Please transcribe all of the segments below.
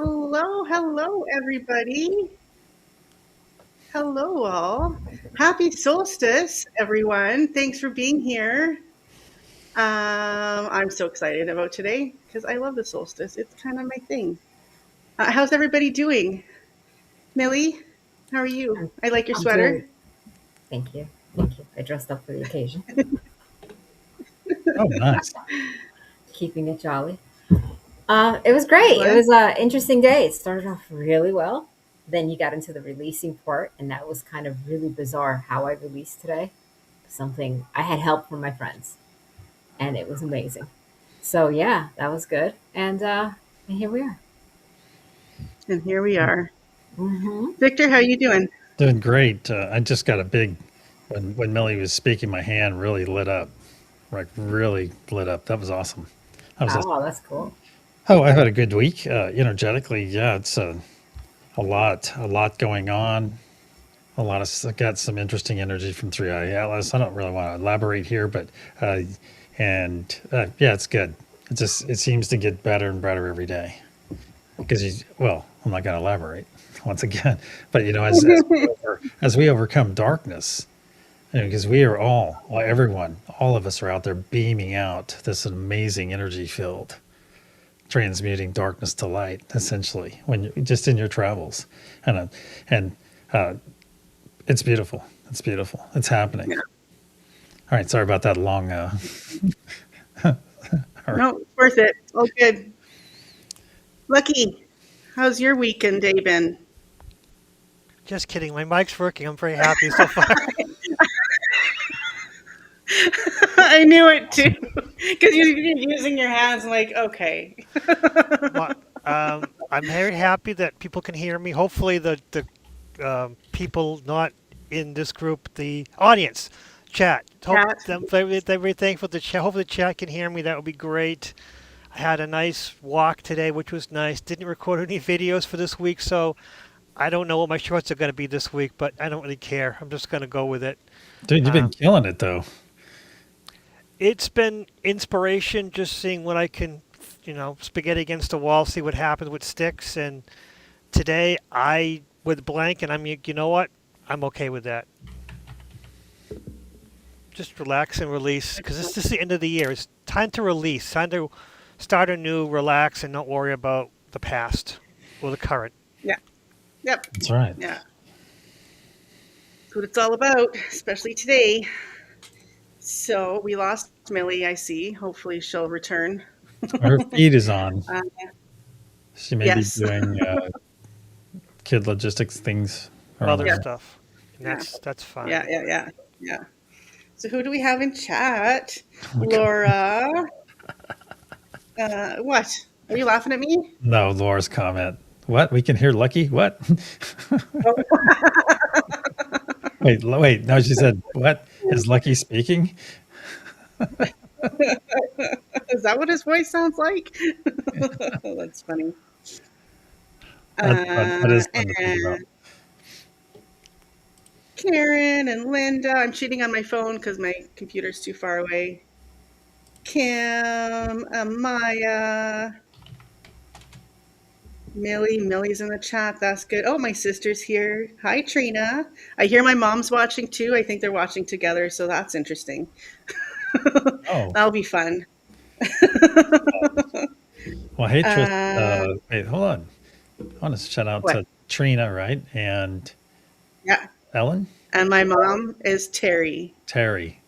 Hello, everybody. Hello, all. Happy solstice, everyone. Thanks for being here. I'm so excited about today because I love the solstice. It's kind of my thing. How's everybody doing? Millie, how are you? I'm, I like your I'm good. sweater. Thank you. Thank you. I dressed up for the occasion, Oh, nice. keeping it jolly. It was great. It What? was an interesting day. It started off really well. Then you got into the releasing part, and that was kind of really bizarre how I released today. Something I had help from my friends, and it was amazing. So yeah, that was good. And here we are. And here we are. Hmm. Victor, how you doing? Doing great. I just got a big, when Millie was speaking, my hand really lit up, like really lit up. That was awesome. I was just, Oh, that's cool. oh, I've had a good week. Energetically, yeah, it's a lot going on. I got some interesting energy from 3i Atlas. I don't really want to elaborate here, but, uh, yeah, it's good. It seems to get better and better every day. Because well, I'm not going to elaborate once again, but as we overcome darkness, because we are everyone, all of us are out there beaming out this amazing energy field, transmuting darkness to light, essentially, when you just in your travels, and it's beautiful. It's beautiful. It's happening. Yeah. All right, sorry about that long. No, it's worth it. All good. Lucky, how's your weekend day been? Just kidding. My mic's working. I'm very happy so far. I knew it too, because you're using your hands. Like, okay. Well, I'm very happy that people can hear me. Hopefully, the people not in this group, the audience, chat. Cat. They're very thankful the chat. Hopefully, the chat can hear me. That would be great. I had a nice walk today, which was nice. Didn't record any videos for this week, so I don't know what my shorts are going to be this week, but I don't really care. I'm just going to go with it. Dude, you've been killing it though. It's been inspiration just seeing what I can, spaghetti against the wall, see what happens with sticks. And today I with blank, and you know what? I'm okay with that. Just relax and release because this is the end of the year. It's time to release, time to start anew, relax, and not worry about the past or the current. Yeah. Yep. That's right. Yeah. That's what it's all about, especially today. So we lost Millie, I see. Hopefully she'll return. Her feed is on. Uh, She may be yes. doing kid logistics things around Other Yeah. there. stuff. And Yeah. that's fine. Yeah. So who do we have in chat? Oh my God. Laura. What? Are you laughing at me? No, Laura's comment. What? We can hear Lucky? What? Wait. No, she said, what? Is Lucky speaking? Is that what his voice sounds like? That's funny. That's fun. That is fun to think about. And Karen and Linda. I'm cheating on my phone because my computer's too far away. Kim, Maya, Millie's in the chat. That's good. Oh, my sister's here. Hi, Trina. I hear my mom's watching too. I think they're watching together, so that's interesting. Oh, That'll be fun. well, hey, Trista. Uh, Hold on. I want to shout out what? to Trina, right? And Yeah. Ellen? And my mom is Terry. Terry.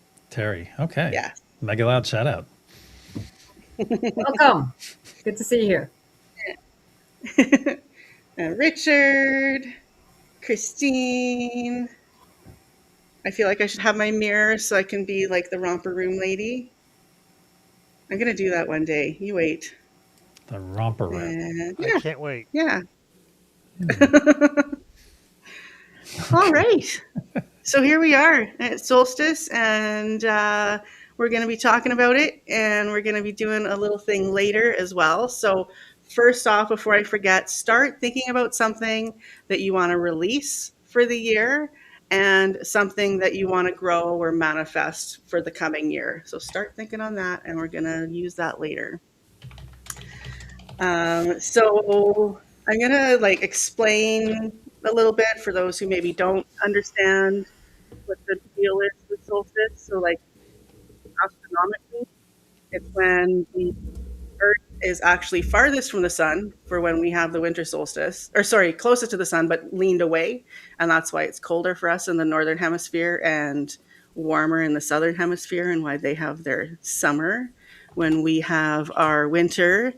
Okay. Yeah. Mega loud shout out. Welcome. Good to see you here. And Richard, Christine. I feel like I should have my mirror so I can be like the romper room lady. I'm going to do that one day. You wait. The romper room. And I can't wait. yeah. All right. So here we are at Solstice, and we're going to be talking about it, and we're going to be doing a little thing later as well. So first off, before I forget, start thinking about something that you want to release for the year and something that you want to grow or manifest for the coming year. So start thinking on that, and we're going to use that later. So I'm gonna like explain a little bit for those who maybe don't understand what the deal is with solstice. So, like astronomically, it's when the Earth is actually farthest from the sun for when we have the winter solstice, or sorry, closest to the sun but leaned away, and that's why it's colder for us in the northern hemisphere and warmer in the southern hemisphere, and why they have their summer when we have our winter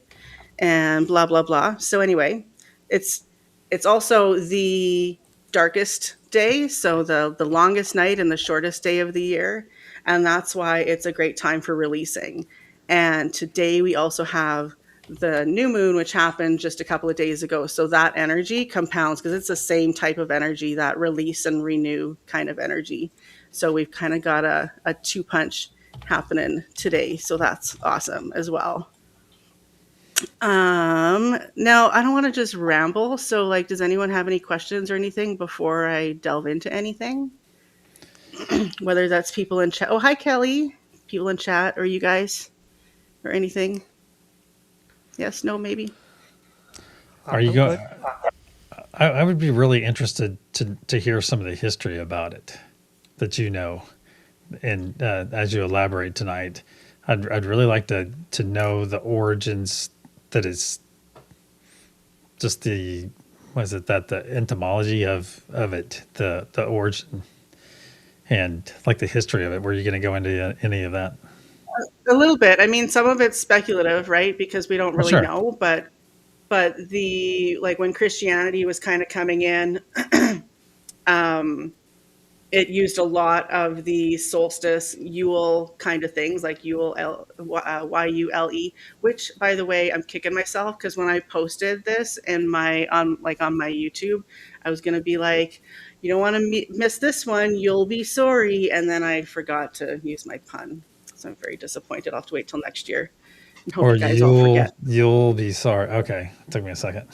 and blah blah blah. So anyway, it's it's also the darkest day, so the longest night and the shortest day of the year, and that's why it's a great time for releasing. And today we also have the new moon, which happened just a couple of days ago. So that energy compounds because it's the same type of energy, that release and renew kind of energy. So we've kind of got a two punch happening today. So that's awesome as well. Now I don't want to just ramble. So, like, does anyone have any questions or anything before I delve into anything? Whether that's people in chat. Oh, hi, Kelly. People in chat, or you guys, or anything. Yes, no, maybe. Are you I'm going? good. I would be really interested to hear some of the history about it that you know, and as you elaborate tonight, I'd really like to know the origins. That is just the was it that the entomology of it, the origin, and like the history of it. Were you going to go into any of that? A little bit. I mean, some of it's speculative, right? Because we don't Well, really sure. know. But the like when Christianity was kind of coming in, um, it used a lot of the solstice Yule kind of things, like Yule, which, by the way, I'm kicking myself because when I posted this in my on my YouTube, I was gonna be like, you don't want to miss this one, you'll be sorry, and then I forgot to use my pun, so I'm very disappointed. I'll have to wait till next year and hope Or you guys all forget. you'll be sorry. Okay, it took me a second.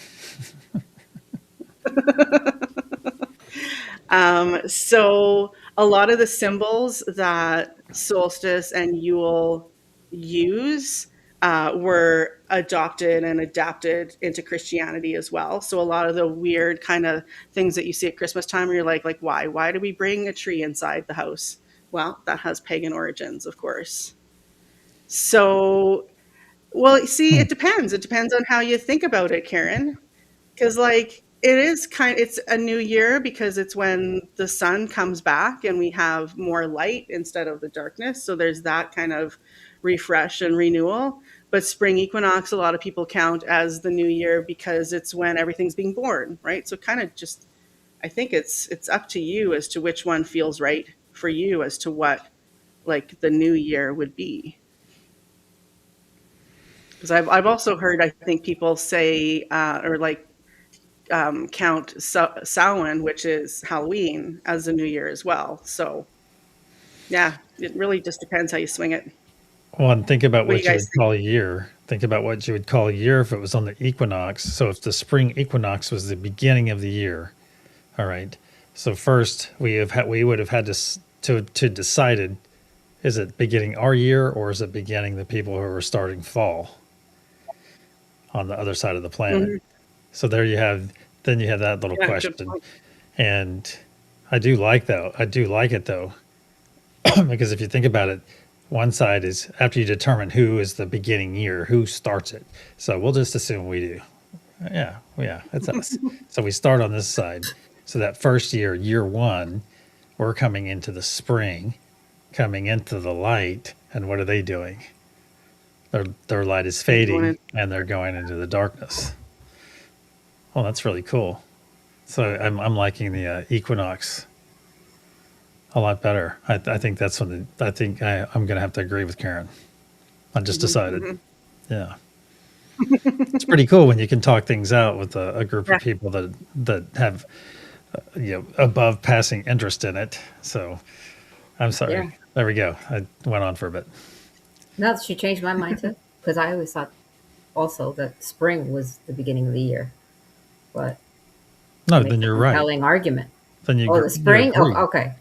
So a lot of the symbols that solstice and Yule use were adopted and adapted into Christianity as well. So a lot of the weird kind of things that you see at Christmas time, where you're like why? Why do we bring a tree inside the house? Well, that has pagan origins, of course. So, well, see, Hmm. it depends. It depends on how you think about it, Karen. Because, like, it is it's a new year because it's when the sun comes back and we have more light instead of the darkness. So there's that kind of refresh and renewal. But spring equinox, a lot of people count as the new year because it's when everything's being born, right? So kind of just, I think it's up to you as to which one feels right for you as to what like the new year would be. Because I've also heard, I think people say or like count Samhain, which is Halloween, as the new year as well. So yeah, it really just depends how you swing it. Well, and think about What do you what you guys would think? call a year. Think about what you would call a year if it was on the equinox. So if the spring equinox was the beginning of the year, all right. So first we would have had to decided, is it beginning our year or is it beginning the people who are starting fall on the other side of the planet? Hmm. So there you have then you have that little Yeah, good question. point. And I do like it though, because if you think about it, one side is after you determine who is the beginning year, who starts it. So we'll just assume we do. Yeah, it's us. So we start on this side. So that first year, year one, we're coming into the spring, coming into the light, and what are they doing? Their light is They're going fading in. and they're going into the darkness. Oh, that's really cool. So I'm liking the equinox a lot better. I think that's when I think I'm going to have to agree with Karen. I just Hmm. decided. Hmm. Yeah, it's pretty cool when you can talk things out with a group of Yeah. people that have above passing interest in it. So I'm Yeah. sorry. There we go. I went on for a bit. No, she changed my mind too. Because I always thought also that spring was the beginning of the year, but you No, make then a you're right. compelling argument. Then Oh, the you spring? Oh, agree. okay.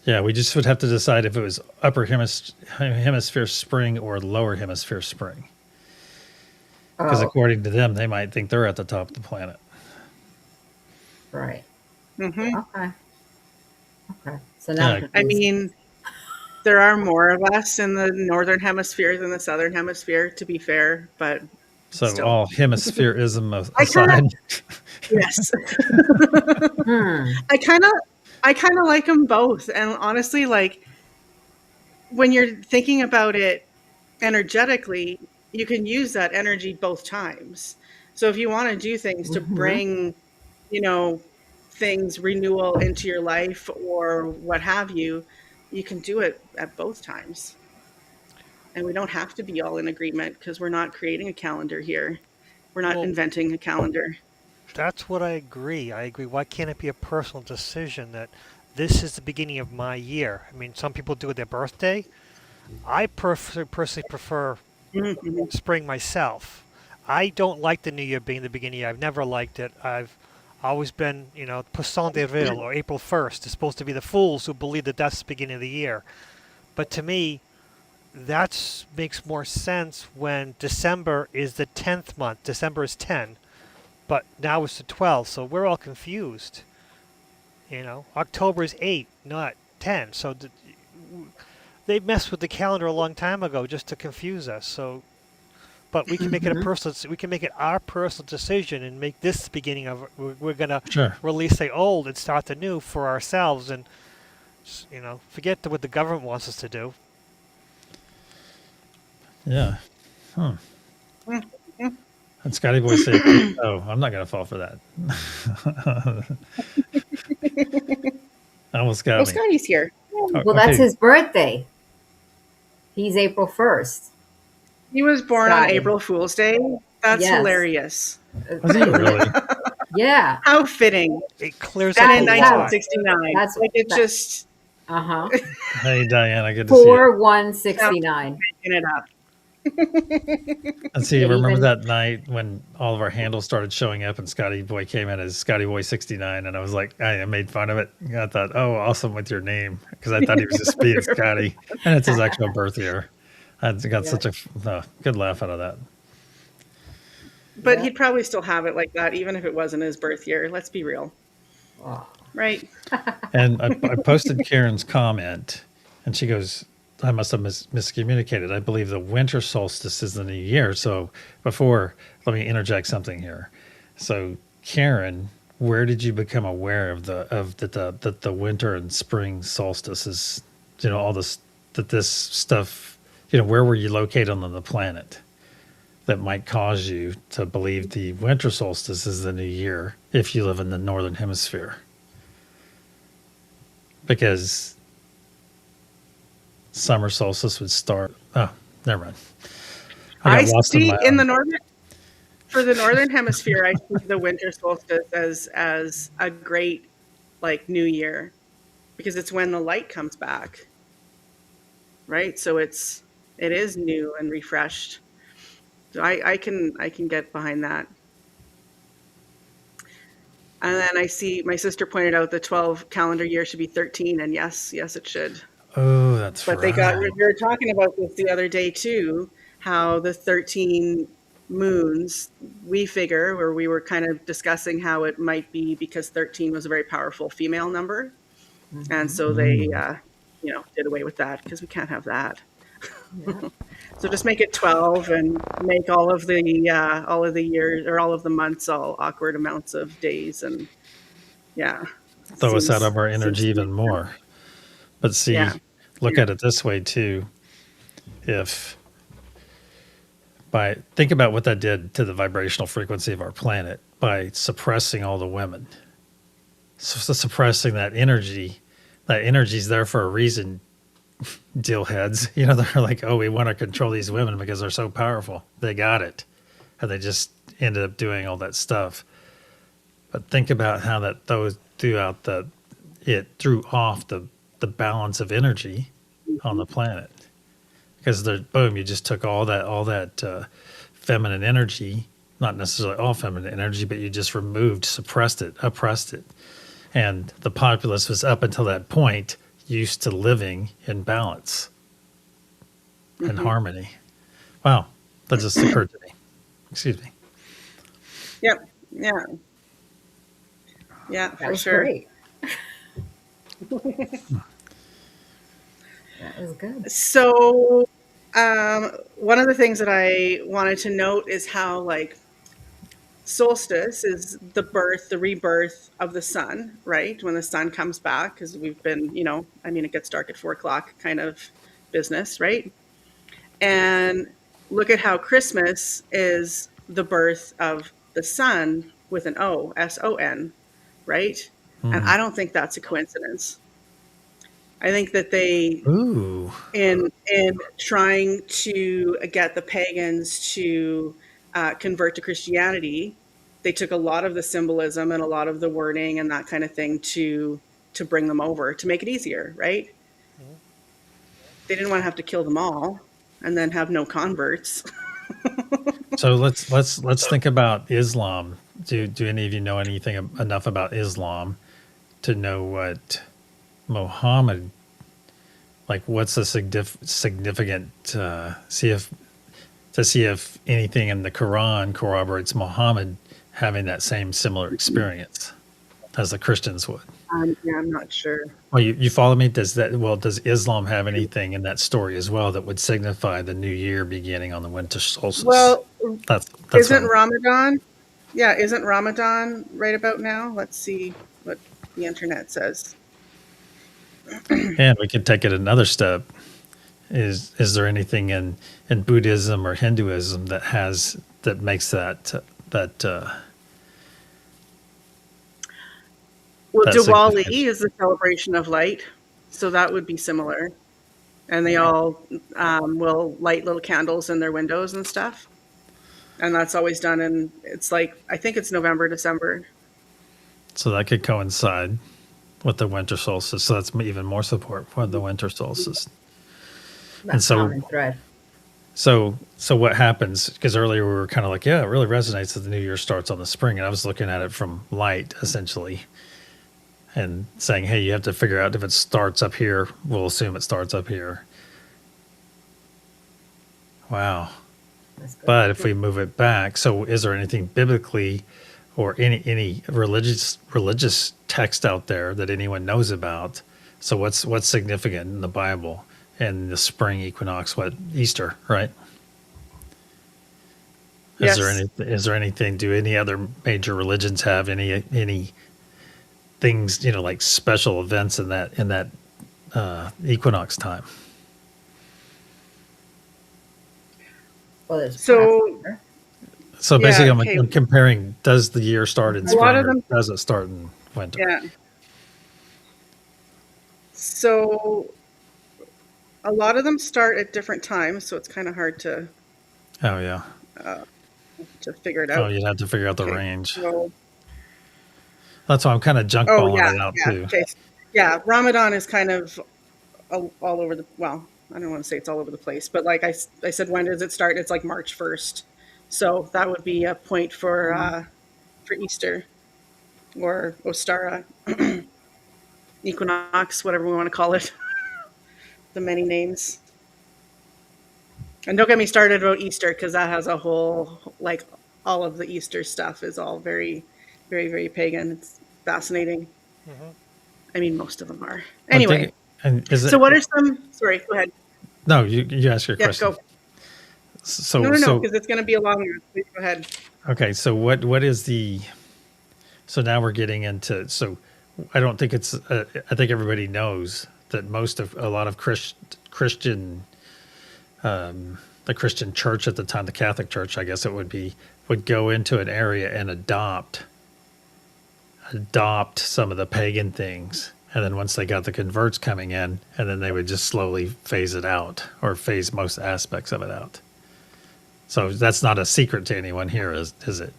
Yeah, we just would have to decide if it was hemisphere spring or lower hemisphere spring. Because Oh, according to them, they might think they're at the top of the planet. Right. Hmm. Okay. Okay. So now I'm Yeah. I confused. mean, there are more of us in the northern hemisphere than the southern hemisphere, to be fair, but So still. all hemispherism I kind of aside, yes. Hmm. I kind of I kind of like them both, and honestly, like when you're thinking about it energetically, you can use that energy both times. So if you want to do things to Mm-hmm. bring, you know, things renewal into your life or what have you, you can do it at both times. And we don't have to be all in agreement because we're not creating a calendar here. We're not Well, inventing a calendar. that's what I agree. I agree. Why can't it be a personal decision that this is the beginning of my year? I mean, some people do it their birthday. I personally prefer Mhm. spring myself. I don't like the new year being the beginning. I've never liked it. I've always been, Poisson d'Avril or April 1st is supposed to be the fools who believe that that's the beginning of the year. But to me, that makes more sense when December is the 10th month. December is 10, but now it's the 12th, so we're all confused. October is 8, not 10. So they messed with the calendar a long time ago just to confuse us. So, but we can make it a Mm-hmm. personal. We can make it our personal decision and make this the beginning of. We're gonna sure. release the old and start the new for ourselves, and forget what the government wants us to do. Yeah. Hmm. Mhm. And Scotty Boy said, "Oh, I'm not going to fall for that." Almost Oh, got me. Scotty's here. Well, that's Okay. his birthday. He's April 1st. He was born on Scotty. April Fool's Day. That's Yes. hilarious. Was he Isn't it? really? Yeah. How fitting. It clears And up a in Scotty, yeah. lot. 1969. That's Like it that. just Uh-huh. Hey, Diana, good to see you. 4169. making it up. And see, It remember even that night when all of our handles started showing up and Scotty Boy came in as Scotty Boy 69, and I was like, I made fun of it. I thought, oh, awesome with your name, because I thought he was just being Scotty, and it's his actual birth year. I got yeah. such a good laugh out of that. But Yeah. he'd probably still have it like that, even if it wasn't his birth year. Let's be real. Oh. Right? And I posted Karen's comment, and she goes, I must have miscommunicated. I believe the winter solstice is the new year. So let me interject something here. So Karen, where did you become aware of the winter and spring solstices? All this this stuff. Where were you located on the planet that might cause you to believe the winter solstice is the new year if you live in the northern hemisphere? Because summer solstice would start. Oh, never mind. I I got lost in see my in the own. northern for the northern hemisphere, I see the winter solstice as a great like new year because it's when the light comes back, right? So it is new and refreshed. So I can get behind that. And then I see my sister pointed out the 12 calendar year should be 13, and yes, it should. Oh, that's But we right. were talking about this the other day too, how the 13 moons, we figure, where we were kind of discussing how it might be because 13 was a very powerful female number. And Mm-hmm. so they, Mm. did away with that because we can't have that. Yeah. So just make it 12 and make all of the years or all of the months all awkward amounts of days. And yeah, Throw us out seems of our seems energy to make even sense. more. But Yeah. see, look Yeah. at it this way too. If think about what that did to the vibrational frequency of our planet by suppressing all the women, suppressing that energy. That energy's there for a reason. Deal heads, they're like, oh, we want to control these women because they're so powerful. They got it, and they just ended up doing all that stuff. But think about how that it threw off the balance of energy on the planet, because boom, you just took all that feminine energy, not necessarily all feminine energy, but you just suppressed it, oppressed it, and the populace was up until that point used to living in balance and Hmm. harmony. Wow, that just occurred to me. Excuse me. Yep. Yeah. Yeah, That for was sure. great. That was good. So, one of the things that I wanted to note is how, like, solstice is the birth, the rebirth of the sun, right? When the sun comes back, because we've been, I mean, it gets dark at 4 o'clock kind of business, right? And look at how Christmas is the birth of the sun with an O, SON, right? And Hmm. I don't think that's a coincidence. I think that they, Ooh. in trying to get the pagans to convert to Christianity, they took a lot of the symbolism and a lot of the wording and that kind of thing to bring them over to make it easier, right? Mhm. They didn't want to have to kill them all and then have no converts. So let's think about Islam. Do any of you know anything enough about Islam to know what Muhammad, like what's the significant see if anything in the Quran corroborates Muhammad having that same similar experience as the Christians would? Yeah, I'm not sure. Well, you follow me? Does Islam have anything in that story as well that would signify the new year beginning on the winter solstice? Well, That's what isn't I'm. Ramadan? Yeah, isn't Ramadan right about now? Let's see what the internet says. And we could take it another step. Is there anything in Buddhism or Hinduism that makes that Well, that Diwali significant? is the celebration of light, so that would be similar. And they all will light little candles in their windows and stuff. And that's always done in, it's like, I think it's November, December. So that could coincide with the winter solstice. So that's even more support for the winter solstice. And That so common thread. so what happens? Because earlier we were kind of like, yeah, it really resonates that the new year starts on the spring, and I was looking at it from light essentially, and saying, hey, you have to figure out if it starts up here. We'll assume it starts up here. Wow. That's good. But if we move it back, so is there anything biblically or any religious text out there that anyone knows about? So what's significant in the Bible and the spring equinox? What Easter, right? Yes. Is there anything? Do any other major religions have any things like special events in that equinox time? Well, there's So, Passover. So basically, yeah, I'm, okay. I'm comparing: does the year start in A lot spring of or them, does it start in winter? yeah. So, a lot of them start at different times, so it's kind of hard Oh yeah. uh, to figure it Oh, out. you'd have to figure out the Okay. range. So, That's why I'm kind of junk oh balling yeah, it out yeah. too. Okay. Yeah, Ramadan is kind of all over the, well, I don't want to say it's all over the place, but like I said, when does it start? It's like March 1st. So that would be a point for Easter or Ostara, equinox, whatever we want to call it, the many names. And don't get me started about Easter because that has a whole, like, all of the Easter stuff is all very, very, very pagan. It's fascinating. Mhm. I mean, most of them are. I'm Anyway, thinking, and is so it? what are some, sorry, go ahead. No, you ask your Yeah, question. go. No, So no, no, so because it's going to be a long one. Please go ahead. okay. So what is the? So now we're getting into. So I don't think it's. I think everybody knows that a lot of Christian, the Christian church at the time, the Catholic Church, I guess it would go into an area and adopt some of the pagan things. And then once they got the converts coming in, and then they would just slowly phase it out or phase most aspects of it out. So that's not a secret to anyone here, is it?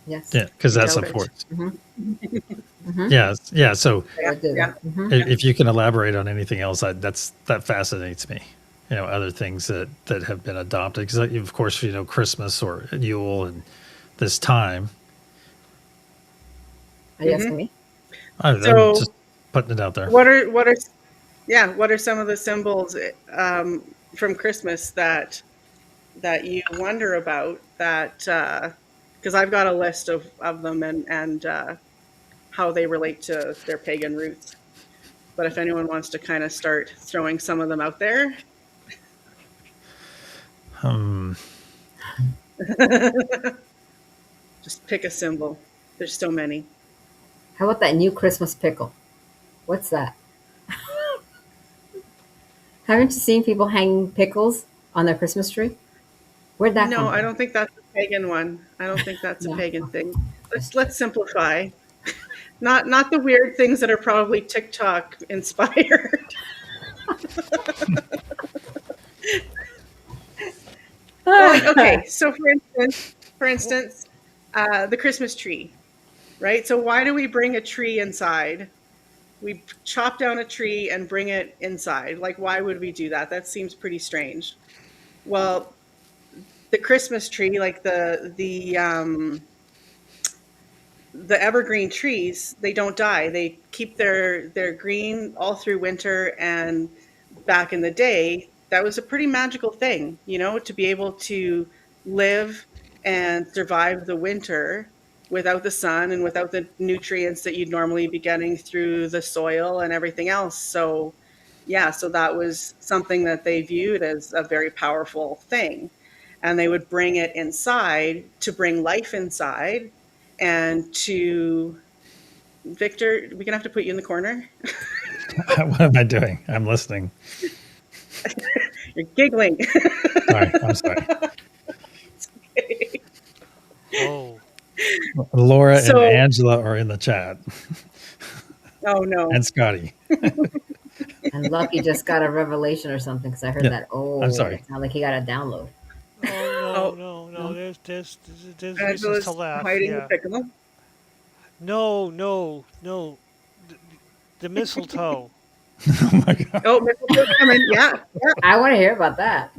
Yes. Yeah, because I that's doubt of it. course. Mm-hmm. Yeah. So I Yeah, would do yeah. that. Mm-hmm. if you can elaborate on anything else, that fascinates me. Other things that have been adopted. Because of course, Christmas or Yule and this time. Are you Hmm. asking me? I'm just So putting it out there. what are yeah, what are some of the symbols from Christmas that you wonder about that because I've got a list of them and how they relate to their pagan roots. But if anyone wants to kind of start throwing some of them out there, Hmm. just pick a symbol. There's so many. How about that new Christmas pickle? What's that? Haven't you seen people hanging pickles on their Christmas tree? Where'd that No, come I from? don't think that's a pagan one. I don't think that's a No, pagan okay, thing. just Let's simplify. Not the weird things that are probably TikTok inspired. Well, like, okay, so for instance, the Christmas tree, right? So why do we bring a tree inside? We chop down a tree and bring it inside. Like, why would we do that? That seems pretty strange. Well, the Christmas tree, like the evergreen trees, they don't die. They keep their green all through winter. And back in the day, that was a pretty magical thing, to be able to live and survive the winter without the sun and without the nutrients that you'd normally be getting through the soil and everything else. So yeah, so that was something that they viewed as a very powerful thing. And they would bring it inside to bring life inside and to Victor, we're gonna have to put you in the corner. What am I doing? I'm listening. You're giggling. Sorry. I'm sorry. Oh, Laura and So, Angela are in the chat, oh no. and Scotty. and Lucky just got a revelation or something because I heard Yeah. that. I'm Oh, sorry. it sounded like he got a download. oh no, Oh, no, no. No, There's reasons to Angela's laugh. hiding the Yeah. pickle. No, no, no. The, the mistletoe. Oh my God. Oh, Michelle's coming. Yeah, I want to hear about that.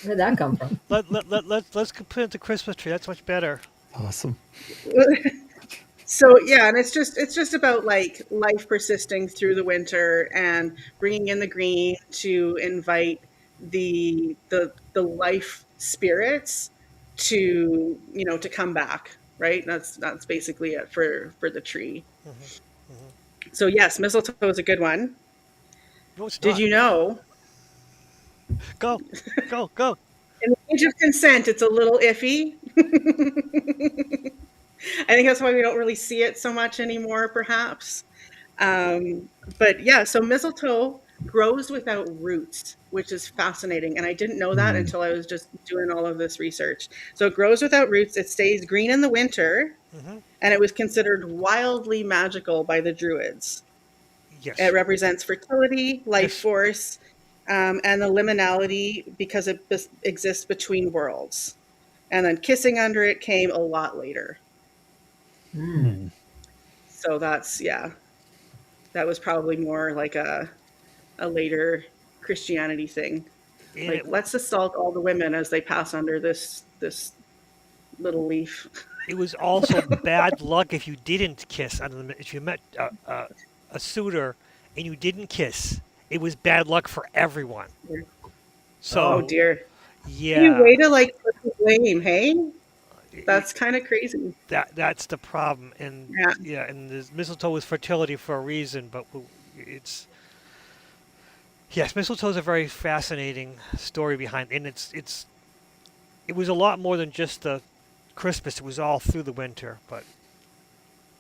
Where'd that come from? Let's put it the Christmas tree. That's much better. Awesome. yeah. So yeah, and it's just about like life persisting through the winter and bringing in the green to invite the life spirits to come back, right? That's basically it for the tree. Hmm. Hmm. So yes, mistletoe is a good one. No, it's Did not. you know Go, go, go. in the age of consent it's a little iffy? I think that's why we don't really see it so much anymore, perhaps. Um, but yeah, so mistletoe grows without roots, which is fascinating. And I didn't know that Hmm. until I was just doing all of this research. So it grows without roots, it stays green in the winter, Hmm. and it was considered wildly magical by the Druids. It Yes, represents fertility, life yes. force, and the liminality because it exists between worlds. And then kissing under it came a lot later. Hmm. Hmm. So yeah, that was probably more like a later Christianity thing. And Like, let's assault all the women as they pass under this little leaf. it was also bad luck if you didn't kiss. If you met a suitor and you didn't kiss, it was bad luck for everyone. Oh Oh. So dear. Hey, yeah, way to like put the blame, hey? it, That's kind of crazy. that's the problem. And Yeah. yeah, and the mistletoe is fertility for a reason, but it's yes, mistletoe is a very fascinating story behind, and it was a lot more than just the Christmas. It was all through the winter, but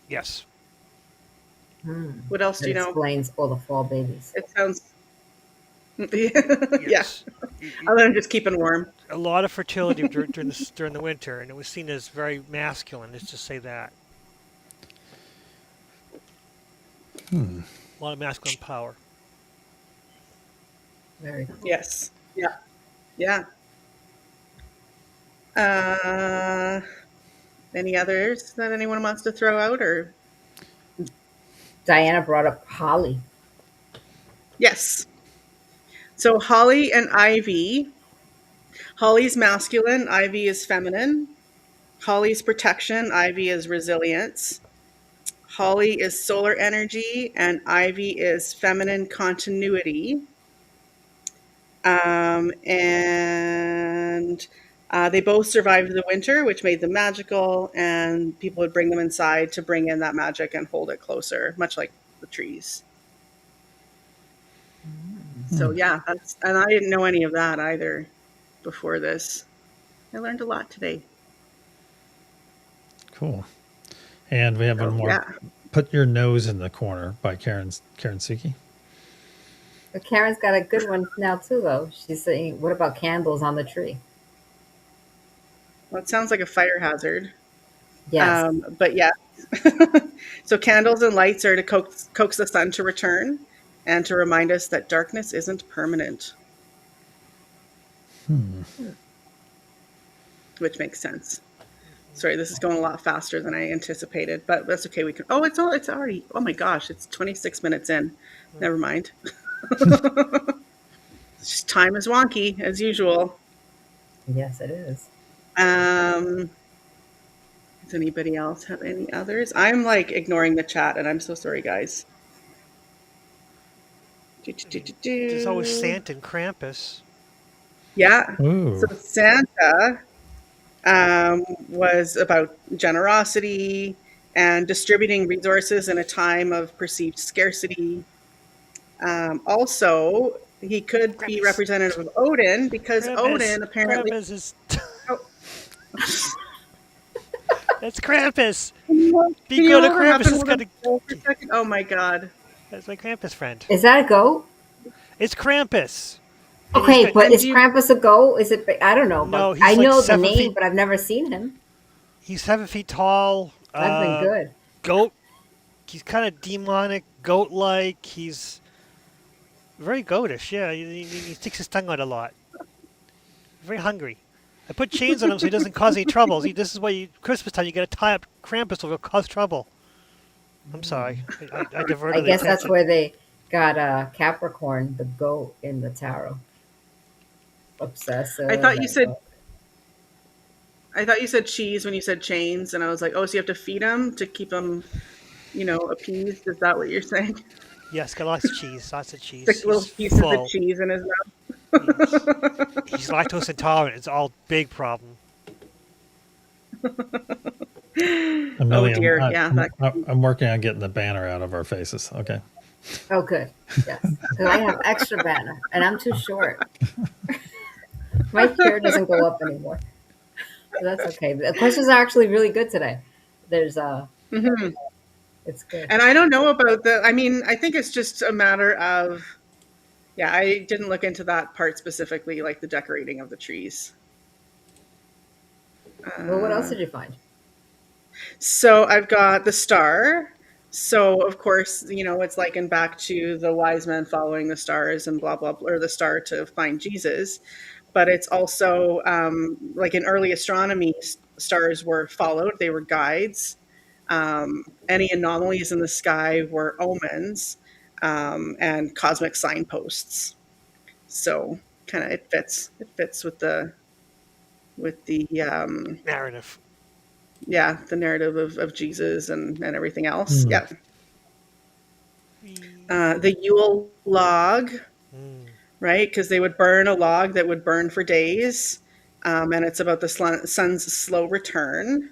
yes, Hmm. What else do That you know? explains all the fall babies. It sounds yeah. yes. Other than just keeping warm. A lot of fertility during the winter, and it was seen as very masculine. Let's just say that Hmm. a lot of masculine power. Very cool. Yes. Yeah. Yeah. Uh, any others that anyone wants to throw out or Diana brought up holly. yes. So holly and ivy. Holly's masculine, ivy is feminine. Holly's protection, ivy is resilience. Holly is solar energy, and ivy is feminine continuity. And They both survived the winter, which made them magical, and people would bring them inside to bring in that magic and hold it closer, much like the trees. So yeah, and I didn't know any of that either before this. I learned a lot today. Cool. And we have one So more. yeah, Put Your Nose in the Corner by Karen Suki. But Karen's got a good one now too, though. She's saying, "What about candles on the tree?" well, it sounds like a fire hazard. Yes. But yeah, so candles and lights are to coax the sun to return and to remind us that darkness isn't permanent, which makes sense. Sorry, this is going a lot faster than I anticipated, but that's okay. We can. Oh, it's already. Oh my gosh, it's 26 minutes in. Never mind. Just time is wonky as usual. Yes, it is. Does anybody else have any others? I'm like ignoring the chat, and I'm so sorry, guys. There's always Santa and Krampus. Yeah. Ooh. So Santa was about generosity and distributing resources in a time of perceived scarcity. Also, he could be Krampus. representative of Odin because Krampus. Odin apparently. Krampus is. Oh. That's Krampus. Can Be you good to hold him up Krampus. and Is hold gonna. him still for a second? Oh my god. That's my Krampus friend. Is that a goat? It's Krampus. And Okay, got- but is do you- Krampus a goat? Is it? I don't know. No, But he's I like know the 7 name, feet- but I've never seen him. He's 7 feet tall. That's been good. Goat. He's kind of demonic, goat-like. He's very goatish. Yeah, he sticks his tongue out a lot. Very hungry. I put chains on him so he doesn't cause any trouble. See, this is why Christmas time you got to tie up Krampus so he'll cause trouble. I'm sorry, I diverted. I guess the that's attention. where they got Capricorn, the goat, in the tarot. Obsessive. I thought you said- and- I thought you said cheese when you said chains, and I was like, oh, so you have to feed him to keep him, appeased? Is that what you're saying? Yes, got lots of cheese. Lots of cheese. Like little He's pieces full. of cheese in his mouth. He's lactose intolerant. It's all big problem. Amelia, dear, yeah, I'm working on getting the banner out of our faces. Okay. Oh, good. Yes, because I have extra banner, and I'm too short. My hair doesn't go up anymore. So that's okay. The questions are actually really good today. There's Mhm. it's good. And I don't know about I think it's just a matter of, yeah, I didn't look into that part specifically, like the decorating of the trees. Well, what else did you find? So I've got the star. So of course, it's likened back to the wise men following the stars and blah, blah, blah, or the star to find Jesus. But it's also like in early astronomy, stars were followed. They were guides. Any anomalies in the sky were omens and cosmic signposts. So kind of it fits with the Narrative. the narrative of Jesus and everything else. Mm. Yeah. The Yule log, right? Because they would burn a log that would burn for days. And it's about the sun's slow return.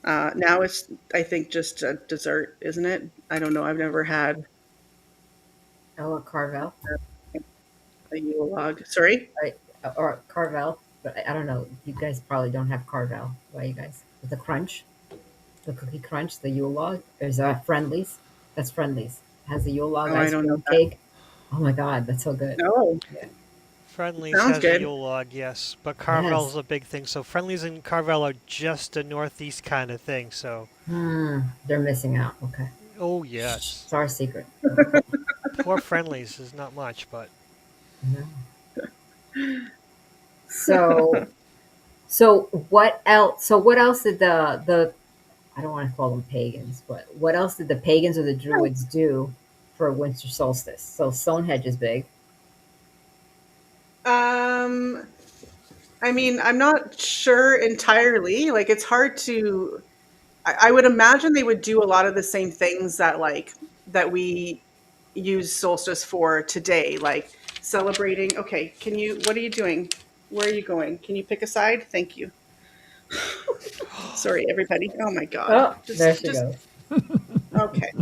Now it's, I think, just a dessert, isn't it? I don't know. I've never had Oh, a Carvel, a Yule log. Sorry? or Carvel, but I don't know. You guys probably don't have Carvel. Why you guys? The crunch, the cookie crunch, the Yule log. There's Friendlies. That's Friendlies. Has the Yule log Oh, I ice don't cream know that. cake. Oh my God, that's so good. No. Friendlies Sounds has good. a Yule log, yes, but Carvel's a big thing. So Friendlies and Carvel are just a northeast kind of thing. So, They're missing out. Okay, oh yes, it's our secret. poor Friendlies is not much, but So, what else? So what else did the I don't want to call them pagans, but what else did the pagans or the druids do for winter solstice? So Stonehenge is big. I'm not sure entirely. Like, it's hard to. I would imagine they would do a lot of the same things that we use solstice for today, like celebrating. Okay, what are you doing? Where are you going? Can you pick a side? Thank you. Sorry, everybody. Oh my God. Oh, there she goes. Okay.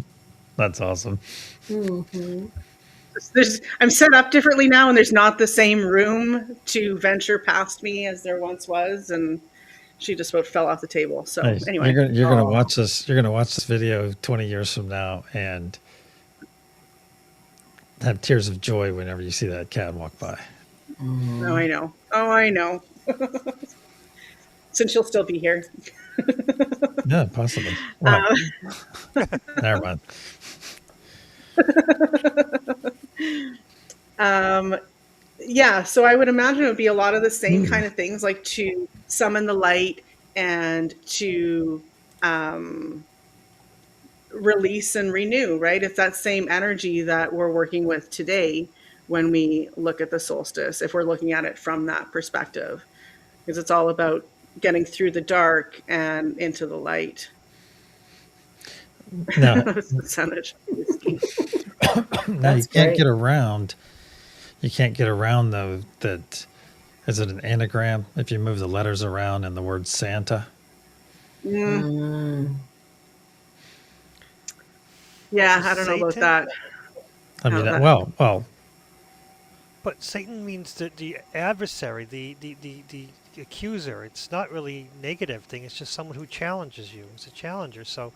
That's awesome. Hmm. I'm set up differently now, and there's not the same room to venture past me as there once was, and she just about fell off the table. So Hey, anyway, you're gonna Oh, watch this. You're gonna watch this video 20 years from now and have tears of joy whenever you see that cat walk by. oh I know. Oh I know. Since she'll still be here. Yeah, possibly. Well, Uh, never mind. um, yeah, so I would imagine it would be a lot of the same Ooh. kind of things, like to summon the light and to um, release and renew, right? It's that same energy that we're working with today when we look at the solstice, if we're looking at it from that perspective, because it's all about getting through the dark and into the light. Now, It sounded whiskey. now you that's can't great. get around. You can't get around though that. Is it an anagram? If you move the letters around and the word Santa. Mm, Mm. yeah, So I don't know about Satan, that. I How mean, that well, but Satan means the adversary, the accuser. It's not really negative thing. It's just someone who challenges you. It's a challenger. So,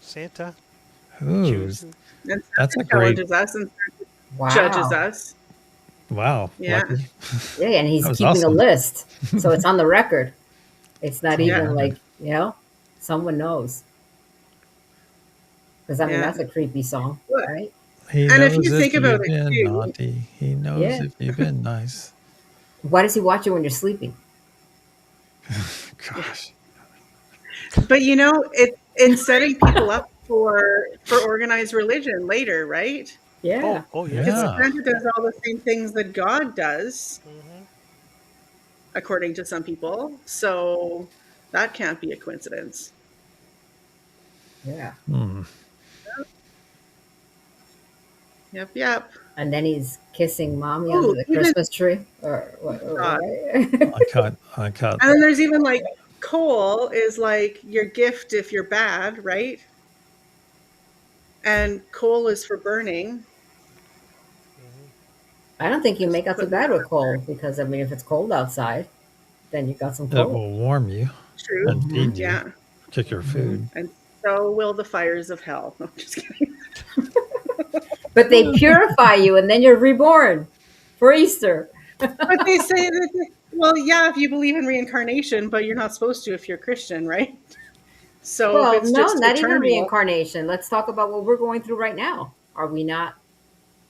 Santa ooh, choose. and that's a Santa great. challenges us and judges Wow. us. Wow, Yeah, lucky. Yeah, and he's That was keeping a awesome. list. So it's on the record. It's It's not on the yeah, even record. like, someone knows. Because, I mean, yeah. that's a creepy song, Well, right? He and if knows you if think about you've it been too, naughty. He knows Yeah. if you've been nice. Why does he watch you when you're sleeping? yeah. Gosh. But it's setting people up for organized religion later, right? Yeah. Oh yes. Because Yeah. Santa does all the same things that God does, Hmm. according to some people. So that can't be a coincidence. Yeah. Hmm. Yep, yep. And then he's kissing mommy under Oh, the even Christmas tree. Or what? God. Right? I caught And then there's even like coal is like your gift if you're bad, right? And coal is for burning. Hmm. I don't think you Just make out too putting that bad with out there. cold because, I mean, if it's cold outside, then you got some it cold. will warm you True. and Hmm. feed you, Yeah. kick your Hmm. food. And so will the fires of hell. No, I'm just kidding. But they purify you and then you're reborn for Easter. But they say that, well, yeah, if you believe in reincarnation, but you're not supposed to if you're Christian, right? So if Well, it's no, just not even eternal, reincarnation. Let's talk about what we're going through right now. Are we not,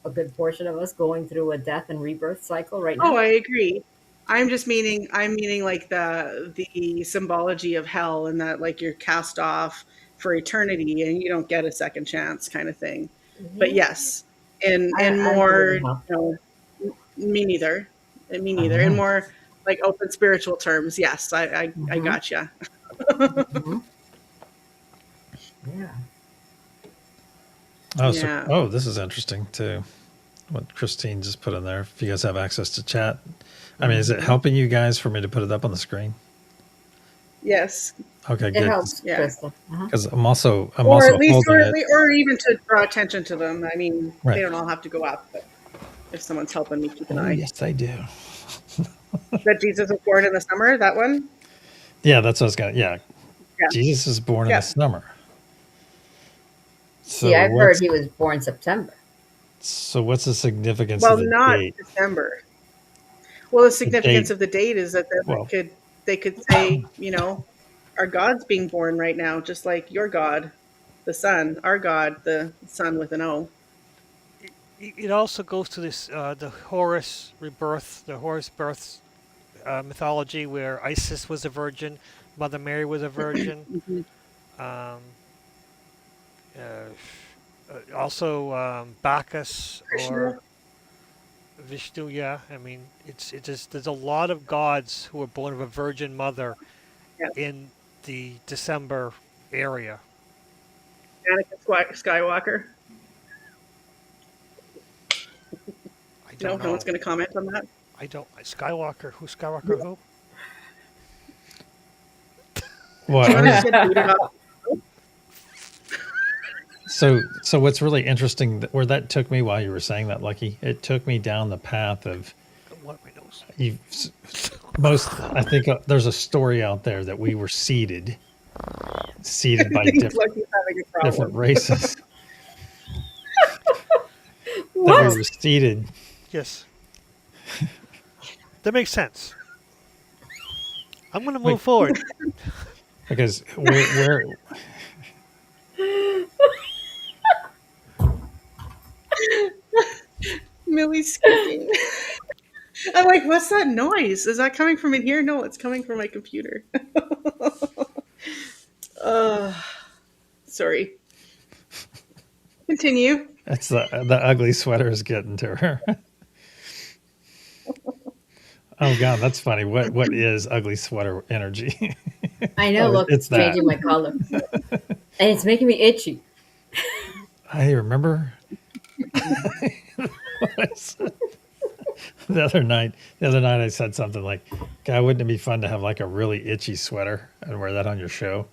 a good portion of us, going through a death and rebirth cycle right oh, now? I agree. I'm meaning like the symbology of hell and that like you're cast off for eternity and you don't get a second chance kind of thing. But Yeah, yes, in I don't believe more, in hell. me neither. Me All neither. In right. more like open spiritual terms, yes, I Hmm. gotcha. Hmm. Yeah. Oh, so Yeah. this is interesting too. What Christine just put in there. If you guys have access to chat, I mean, is it Hmm. helping you guys for me to put it up on the screen? Yes. Okay, It good. helps, Yeah. Trista. Uh-huh. Because I'm Or at also least, holding it. or even to draw attention to them. I mean, they Right. don't all have to go up, but if someone's helping me keep an Oh eye. yes, I do. That Jesus was born in the summer, that one? Yeah, that's what I was gonna. Yeah, Yeah. Jesus is born in the Yep. summer. See, So I've heard what's he was born September. the significance of Well, the not date? December. Well, the The significance date. of the date is that then Well, they could say, our God's being born right now, just like your God, the Sun, our God, the Sun with an O. It also goes to this the Horus rebirth, the Horus births mythology, where Isis was a virgin, Mother Mary was a virgin. Mhm. Um, uh, also Bacchus or Krishna. Vishnu. Yeah, I mean it just there's a lot of gods who were born of a virgin mother Yeah. in the December area. Anakin Skywalker. I No, don't no one's know. going to comment on that. I don't. Skywalker. Who's Skywalker? Who? Well, Do you I want us was, to get booted off? so what's really interesting where that took me while you were saying that, Lucky, it took me down the path of What my nose? you. I think there's a story out there that we were seeded by He's like he's having a different problem. races. That we What? were seeded. Yes. That makes sense. I'm going to Wait. move forward. Because where Millie's squeaking. I'm like, what's that noise? Is that coming from in here? No, it's coming from my computer. uh, sorry. Continue. it's the ugly sweater is getting to her. Oh God, that's funny. What is ugly sweater energy? I know. Oh, Look, it's it's that. changing my color, and it's making me itchy. I remember the other night. The other night, I said something like, "God, wouldn't it be fun to have like a really itchy sweater and wear that on your show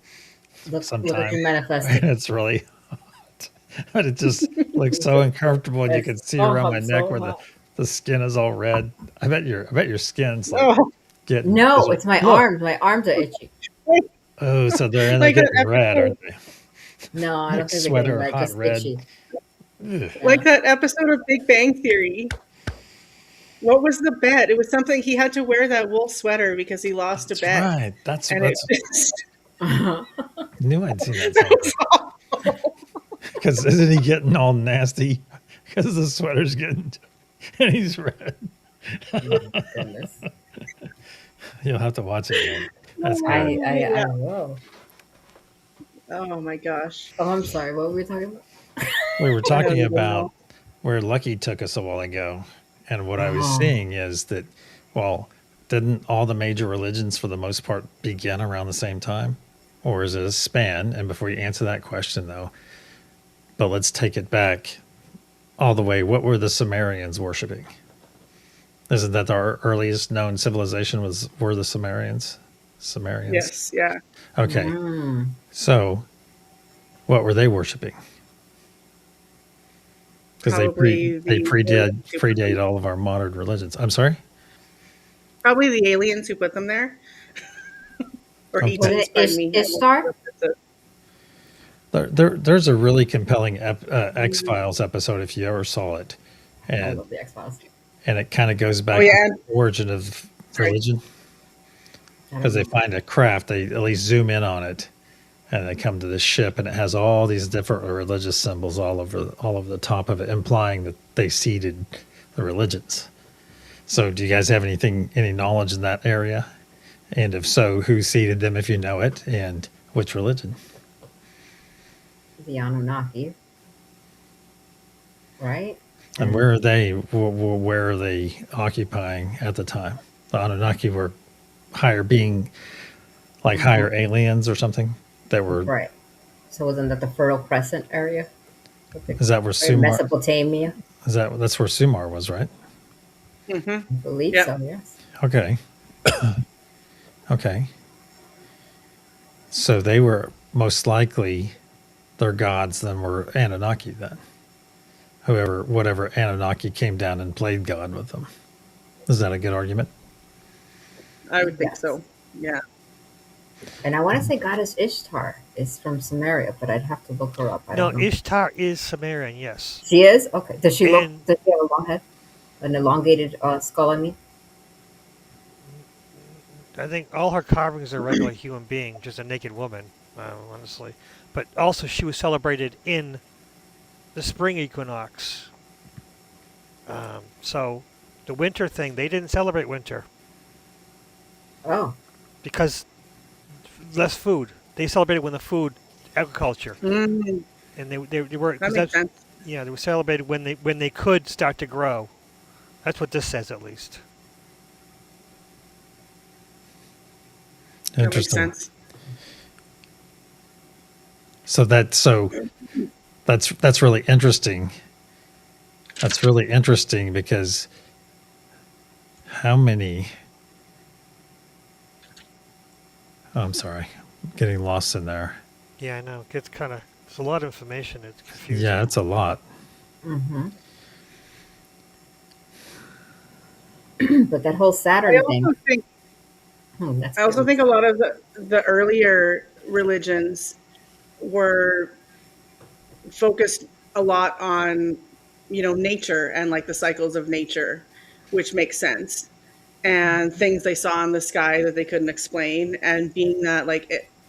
Look sometime?" what you And manifested. it's really hot, but it just looks so uncomfortable, and you can see around my neck where the skin is all red. I bet your skin's like Oh, getting. No, it's my Look. arms. My arms are itchy. Oh, so they're Like that getting red, aren't they? No, I don't Like think they're sweater, getting red. hot Just red. itchy. Ugh. like that episode of Big Bang Theory. What was the bet? It was something he had to wear that wool sweater because he lost That's a bet. right. That's And that's. it just, I knew I'd seen that that somewhere. was awful. Because isn't he getting all nasty? Because the sweater's getting, and he's red. Oh my goodness. You'll have to watch it again. That's I, good. I, I, whoa. Oh my gosh. Oh, I'm sorry. What were we talking about? We were I don't talking even about know. where Lucky took us a while ago, and what I was Oh. seeing is that, well, didn't all the major religions for the most part begin around the same time, or is it a span? And before you answer that question, though, but let's take it back all the way. What were the Sumerians worshiping? Isn't that our earliest known civilization were the Sumerians? Sumerians. Yes, yeah. Okay. Mm. So, what were they worshiping? Because Probably they the predate all of our modern religions. I'm sorry. Probably the aliens who put them there. Or Okay. Was ETs, it pardon me. Ishtar? There's a really compelling X-Files episode if you ever saw it, I and love the X-Files. it kind of goes back Oh, yeah. to the origin of Right. religion, because they find a craft, they at least zoom in on it, and they come to this ship, and it has all these different religious symbols all over the top of it, implying that they seeded the religions. So, do you guys have any knowledge in that area? And if so, who seeded them, if you know it, and which religion? The Anunnaki. Right? And where are they? Where are they occupying at the time? The Anunnaki were higher being, like higher aliens or something that were. Right. So wasn't that the Fertile Crescent area? Is that where Or Sumar? Mesopotamia? That's where Sumar was, right? Mm-hmm. I believe Yep. so, yes. Okay. Okay. So they were most likely their gods then were Anunnaki then. Whatever Anunnaki came down and played God with them. Is that a good argument? I would think Yes. so. Yeah. And I want to say goddess Ishtar is from Samaria, but I'd have to look her up. I No, don't know. Ishtar is Sumerian, yes. She is? Okay. Does she look? And- Does she have a long head? An elongated skull, I mean? I think all her carvings are regular human being, just a naked woman, honestly. But also, she was celebrated in the spring equinox. So the winter thing, they didn't celebrate winter Oh. because less food. They celebrated when the food agriculture, Mm, and they were that 'cause makes sense. yeah, they were celebrated when they could start to grow. That's what this says, at least. That makes Interesting. sense. So that's really interesting. That's really interesting because how many. Oh, I'm sorry, I'm getting lost in there. Yeah, I know. It gets kind of, there's a lot of information. It's Yeah, confusing. it's a lot. Hmm. But that whole I Saturn thing, also think that's I also good. think a lot of the earlier religions were focused a lot on, nature and like the cycles of nature, which makes sense, and things they saw in the sky that they couldn't explain. And being that,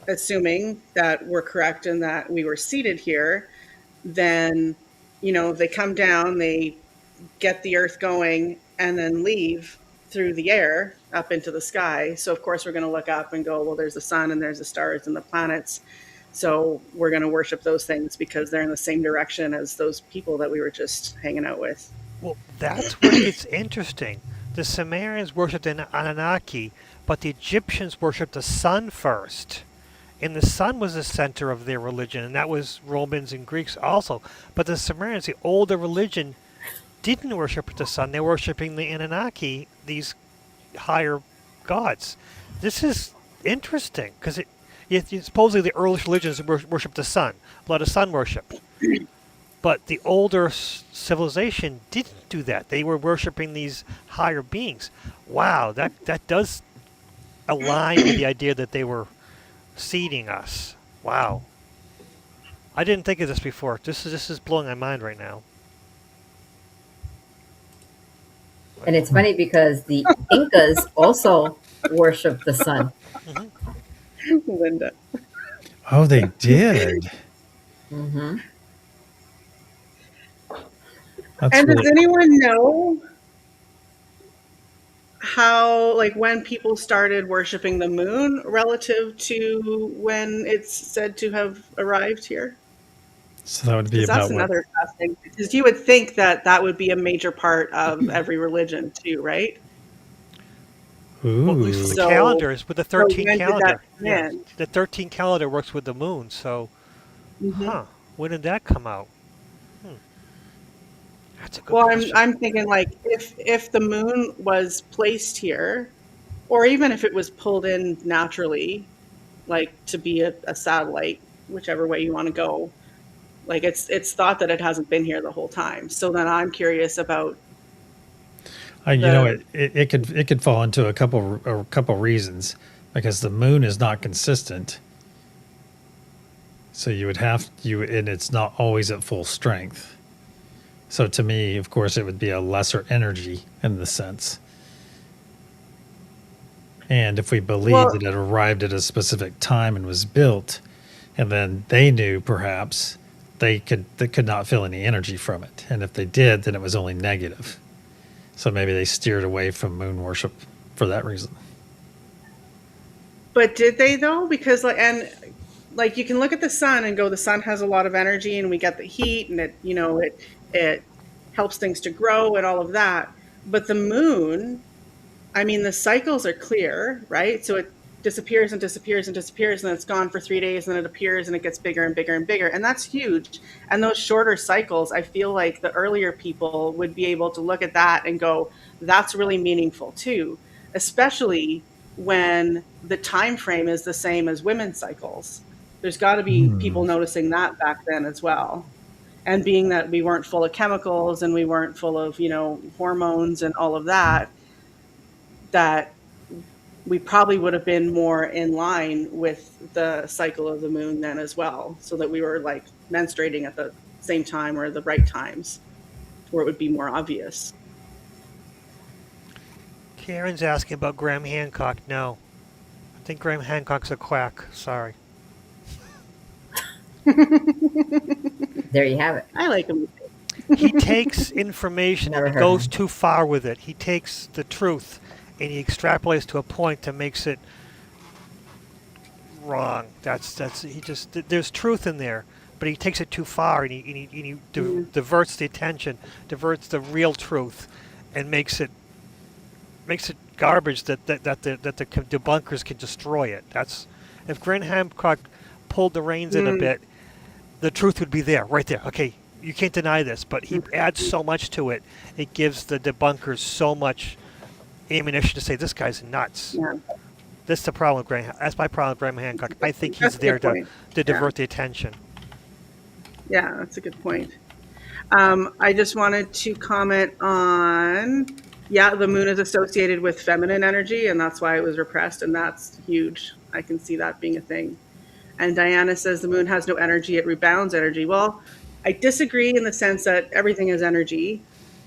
assuming that we're correct and that we were seated here, then, they come down, they get the earth going, and then leave through the air up into the sky. So of course we're going to look up and go, well, there's the sun and there's the stars and the planets. So we're going to worship those things because they're in the same direction as those people that we were just hanging out with. Well, that's where it gets interesting. The Sumerians worshipped an Anunnaki, but the Egyptians worshipped the sun first. And the sun was the center of their religion, and that was Romans and Greeks also. But the Sumerians, the older religion, didn't worship the sun. They were worshiping the Anunnaki, these higher gods. This is interesting because supposedly the earliest religions worshiped the sun, a lot of sun worship. But the older civilization didn't do that. They were worshiping these higher beings. Wow, that does align with the idea that they were seeding us. Wow. I didn't think of this before. This is blowing my mind right now. And it's funny because the Incas also worship the sun. Linda. Oh, they did. Hmm. That's And does really. anyone know how, like, when people started worshiping the moon relative to when it's said to have arrived here? So that would be Because that's about what? another fascinating, because you would think that that would be a major part of every religion too, right? Well, at least for the Ooh. So, calendars, with the so 13 when did that calendar. come Yeah, in? the 13 calendar works with the moon. So, Hmm. when did that come out? Hmm, that's a good Well, I'm question. I'm thinking, like, if the moon was placed here, or even if it was pulled in naturally, like to be a satellite, whichever way you want to go, like it's thought that it hasn't been here the whole time. So then I'm curious about You know, the it could fall into a couple reasons because the moon is not consistent. So you would have you, and it's not always at full strength. So to me, of course, it would be a lesser energy in the sense. And if we believe well, that it arrived at a specific time and was built, and then they knew perhaps they could not feel any energy from it, and if they did, then it was only negative. So maybe they steered away from moon worship for that reason. but did they though? Because like you can look at the sun and go, the sun has a lot of energy, and we get the heat, and it helps things to grow and all of that. But the moon, I mean, the cycles are clear, right? So it disappears and disappears and disappears, and then it's gone for 3 days, and then it appears and it gets bigger and bigger and bigger. And that's huge. And those shorter cycles, I feel like the earlier people would be able to look at that and go, that's really meaningful too, especially when the time frame is the same as women's cycles. There's got to be Hmm. people noticing that back then as well. And being that we weren't full of chemicals and we weren't full of, hormones and all of that, that we probably would have been more in line with the cycle of the moon then as well, so that we were like menstruating at the same time or the right times where it would be more obvious. Karen's asking about Graham Hancock. No, I think Graham Hancock's a quack. Sorry. There you have it. I like them. He takes information and Never he heard of goes him. too far with it. He takes the truth and he extrapolates to a point that makes it wrong. That's he just there's truth in there, but he takes it too far and he diverts the attention, diverts the real truth, and makes it garbage that the debunkers can destroy it. That's if Grant Hancock pulled the reins in a Mm. bit, the truth would be there, right there. Okay, you can't deny this, but he adds so much to it. It gives the debunkers so much ammunition to say this guy's nuts. Yeah, That's the problem with Graham. That's my problem with Graham Hancock. I think he's that's a there good point. to Yeah, divert the attention. yeah, that's a good point. I just wanted to comment on, yeah, the moon is associated with feminine energy, and that's why it was repressed, and that's huge. I can see that being a thing. And Diana says the moon has no energy, it rebounds energy. Well, I disagree in the sense that everything is energy.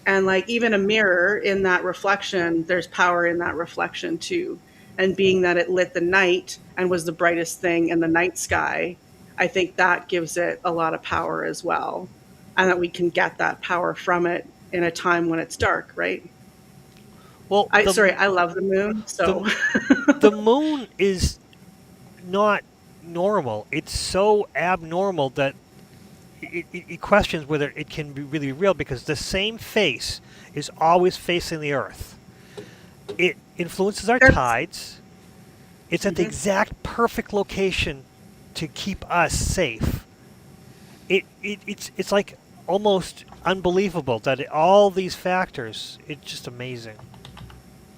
And like even a mirror in that reflection, there's power in that reflection too. And being that it lit the night and was the brightest thing in the night sky, I think that gives it a lot of power as well. And that we can get that power from it in a time when it's dark, right? Well, I love the moon, so the the moon is not normal. It's so abnormal that it questions whether it can be really real, because the same face is always facing the Earth. It influences our That's- tides. It's at the exact perfect location to keep us safe. It's like almost unbelievable that all these factors. It's just amazing.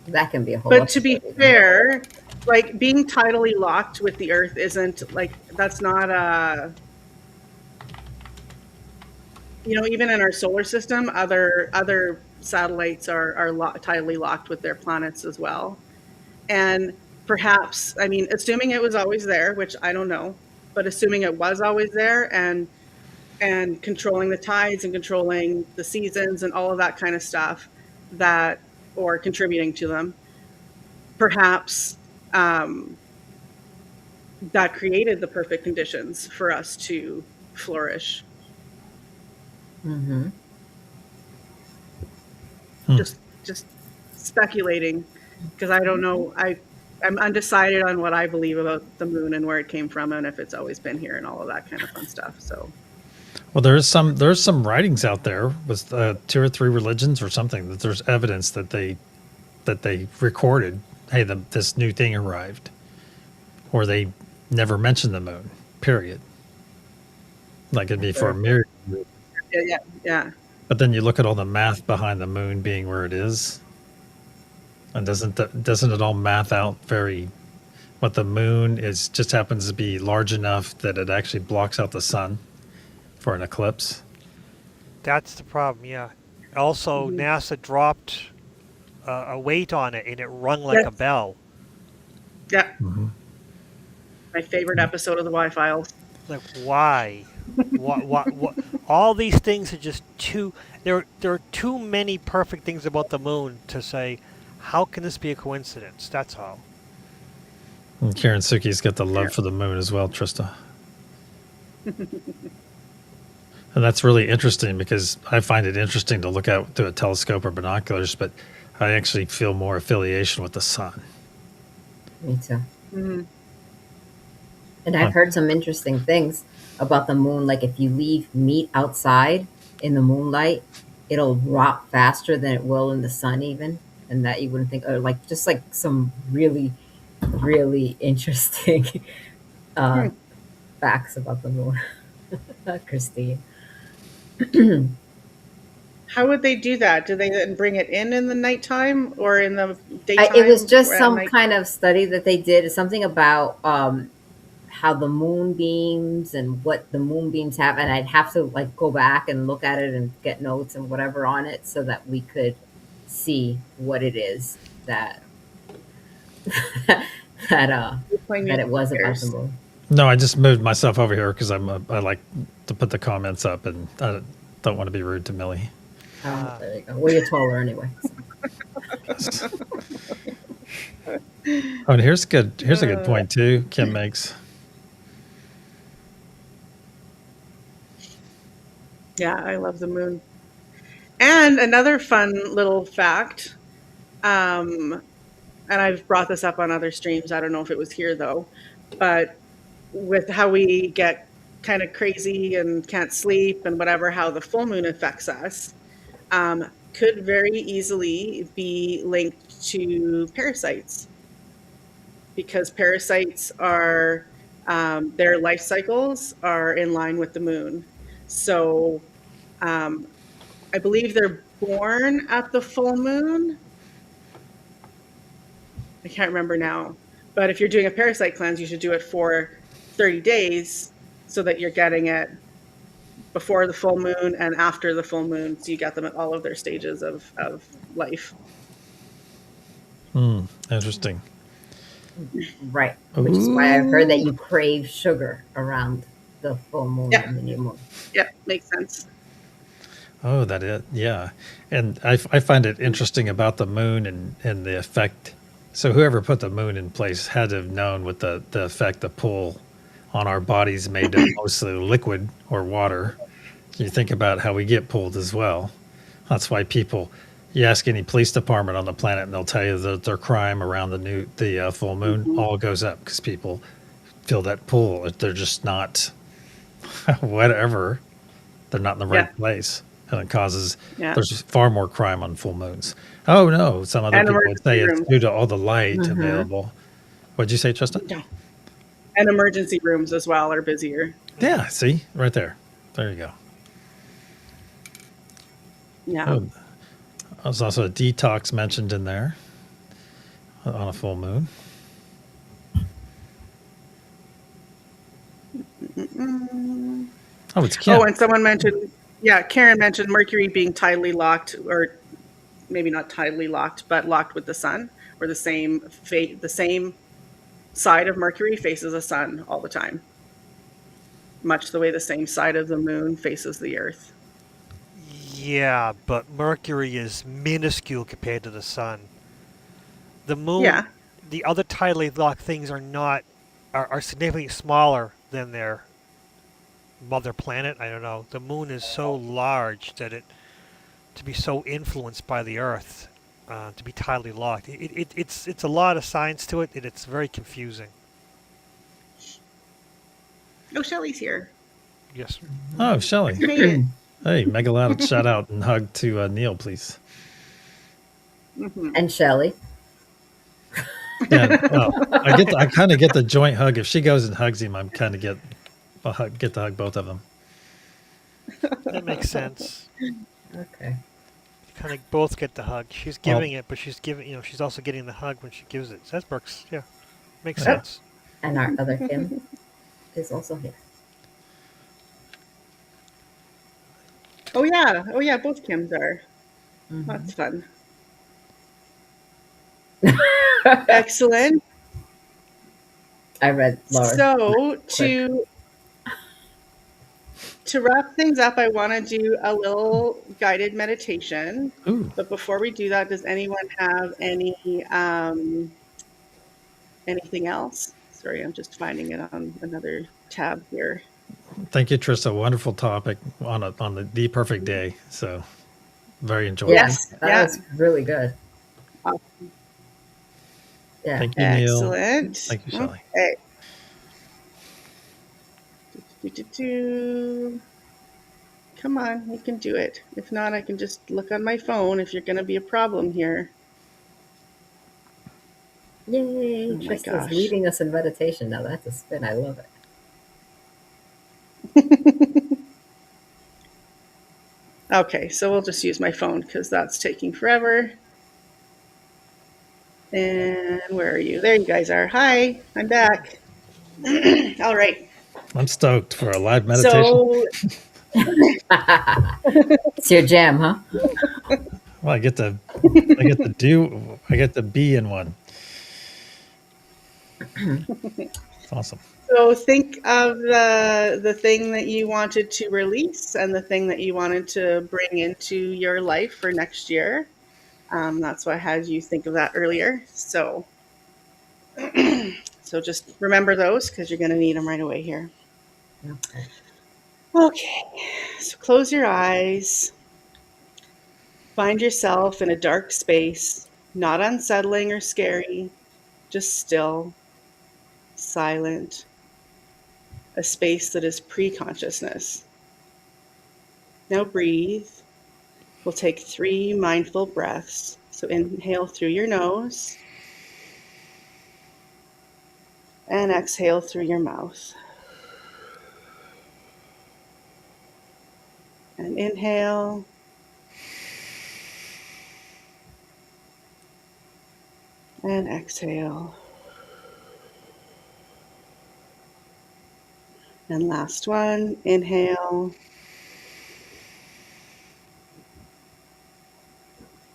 That can be a whole. But to be episode, fair, like being tidally locked with the Earth isn't like that's not a, you know, even in our solar system, other satellites are tidally locked with their planets as well. And perhaps, I mean, assuming it was always there, which I don't know, but assuming it was always there and controlling the tides and controlling the seasons and all of that kind of stuff, that or contributing to them, perhaps that created the perfect conditions for us to flourish. Mm-hmm. Just speculating, because I don't know. I'm undecided on what I believe about the moon and where it came from and if it's always been here and all of that kind of fun stuff. So Well, there's some writings out there with 2 or 3 religions or something that there's evidence that they recorded. Hey, this new thing arrived, or they never mentioned the moon. Period. Like it'd be for a myriad. yeah. But then you look at all the math behind the moon being where it is, and doesn't it all math out very? What the moon is just happens to be large enough that it actually blocks out the sun for an eclipse. That's the problem. Yeah. Also, NASA dropped a weight on it, and it rung like a Yes. bell. Yeah. Mm-hmm. My favorite episode of the Y-Files. Like, why? What? All these things are just too. There are too many perfect things about the moon to say, how can this be a coincidence? That's all. And Karen Suki's got the love for the moon as well, Trista. And that's really interesting because I find it interesting to look out through a telescope or binoculars, but I actually feel more affiliation with the sun. Me too. Mhm. And I've heard some interesting things about the moon. Like if you leave meat outside in the moonlight, it'll rot faster than it will in the sun, even. And that you wouldn't think, or like just like some really, really interesting facts about the moon. Christine. How would they do that? Do they then bring it in the nighttime or in the daytime? It was just or at some night? kind of study that they did. Something about how the moonbeams and what the moonbeams have, and I'd have to like go back and look at it and get notes and whatever on it so that we could see what it is that that it was about the moon. No, I just moved myself over here because I like to put the comments up, and I don't want to be rude to Millie. There you go. Well, you're taller anyway. Oh, and here's a good point too. Kim makes. Yeah, I love the moon. And another fun little fact, and I've brought this up on other streams. I don't know if it was here though, but with how we get kind of crazy and can't sleep and whatever, how the full moon affects us, could very easily be linked to parasites, because parasites are their life cycles are in line with the moon. So I believe they're born at the full moon, I can't remember now. But if you're doing a parasite cleanse, you should do it for 30 days so that you're getting it before the full moon and after the full moon. So you get them at all of their stages of life. Interesting. Right. Which is why I've heard that Ooh. you crave sugar around the full moon Yeah. and the new moon. Yeah. Makes sense. Oh, that it. Yeah. And I find it interesting about the moon and the effect. So whoever put the moon in place had to have known what the effect the pull on our bodies made of mostly liquid or water. You think about how we get pulled as well. That's why people, you ask any police department on the planet, and they'll tell you that their crime around the full moon Mm-hmm. all goes up because people feel that pull. If they're just not, whatever, they're not in the Yeah. right place, and it causes. Yeah. There's far more crime on full moons. Oh no, some other And people would say emergency it's rooms. due to all the light Mm-hmm. available. What'd you say, Trista? Yeah. And emergency rooms as well are busier. Yeah, see, right there. There you go. Yeah. Oh, there's also a detox mentioned in there on a full moon. Mm. Oh, it's Kim. Oh, and someone mentioned, yeah, Karen mentioned Mercury being tidally locked, or maybe not tidally locked, but locked with the sun, where the same side of Mercury faces the sun all the time, much the way the same side of the moon faces the Earth. Yeah, but Mercury is minuscule compared to the sun. The moon, Yeah. the other tidally locked things are significantly smaller than their mother planet. I don't know. The moon is so large that to be so influenced by the Earth, to be tidally locked, it's a lot of science to it, and it's very confusing. Oh, Shelley's here. Yes. Oh, Shelley. You made it. Hey, mega loud shout out and hug to Neil, please. Mm-hmm. And Shelley. Yeah, well, I kind of get the joint hug. If she goes and hugs him, I'm kind of get to hug both of them. That makes sense. Okay. Kind of both get the hug. She's Well, giving it, but she's also getting the hug when she gives it. So that works. Yeah, makes Yeah. sense. And our other Kim is also here. Oh yeah. Oh yeah. Both Kims are. Mhm. That's fun. Excellent. I read Laura. So Quick. to wrap things up, I want to do a little guided meditation. ooh, But before we do that, does anyone have anything else? Sorry, I'm just finding it on another tab here. thank you, Trista. Wonderful topic on the perfect day. So very enjoyable. Yes, that Yeah. was really good. Yeah. Thank you, Neil. Excellent. Thank you, Shelley. Okay. Do-do-do-do. Come on, you can do it. If not, I can just look on my phone if you're going to be a problem here. Yay! Oh my Trista's gosh. leading us in meditation. Now that's a spin. I love it. Okay, so we'll just use my phone because that's taking forever. And where are you? There you guys are. Hi, I'm back. All right. I'm stoked for a live meditation. So It's your jam, huh? Well, I get to be in one. It's awesome. So think of the thing that you wanted to release and the thing that you wanted to bring into your life for next year. That's why I had you think of that earlier. So, so just remember those because you're going to need them right away here. Okay. Okay, so close your eyes. Find yourself in a dark space, not unsettling or scary, just still, silent, a space that is pre-consciousness. Now breathe. We'll take 3 mindful breaths. So inhale through your nose and exhale through your mouth. And inhale. And exhale. And last one, inhale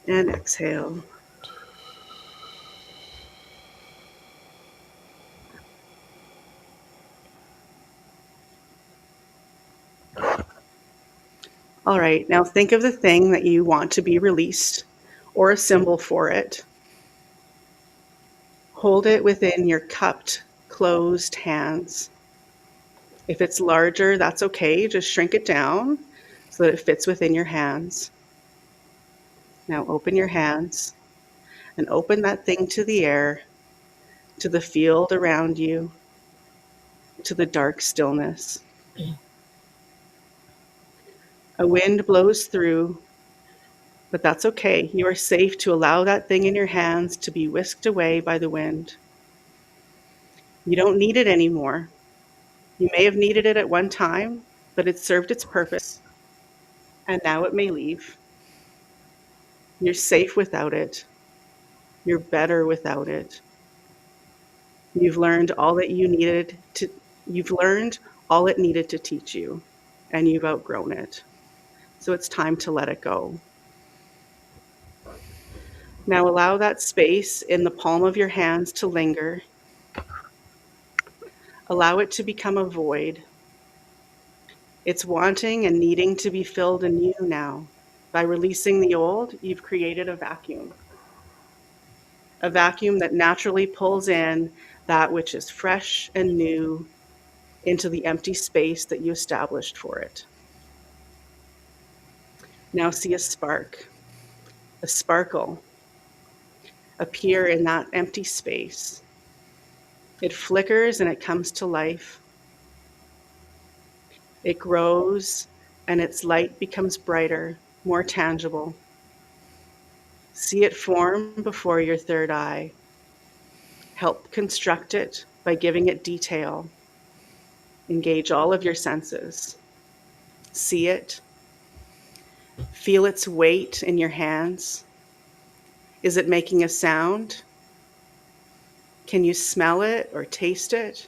and exhale. All right, now think of the thing that you want to be released or a symbol for it. Hold it within your cupped, closed hands. If it's larger, that's okay. Just shrink it down so that it fits within your hands. Now open your hands and open that thing to the air, to the field around you, to the dark stillness. A wind blows through, but that's okay. You are safe to allow that thing in your hands to be whisked away by the wind. You don't need it anymore. You may have needed it at one time, but it served its purpose, and now it may leave. You're safe without it. You're better without it. You've learned all that you needed to, you've learned all it needed to teach you, and you've outgrown it. So it's time to let it go. Now allow that space in the palm of your hands to linger. Allow it to become a void. It's wanting and needing to be filled anew now. By releasing the old, you've created a vacuum that naturally pulls in that which is fresh and new into the empty space that you established for it. Now see a spark, a sparkle appear in that empty space. It flickers and it comes to life. It grows and its light becomes brighter, more tangible. See it form before your third eye. Help construct it by giving it detail. Engage all of your senses. See it. Feel its weight in your hands. Is it making a sound? Can you smell it or taste it?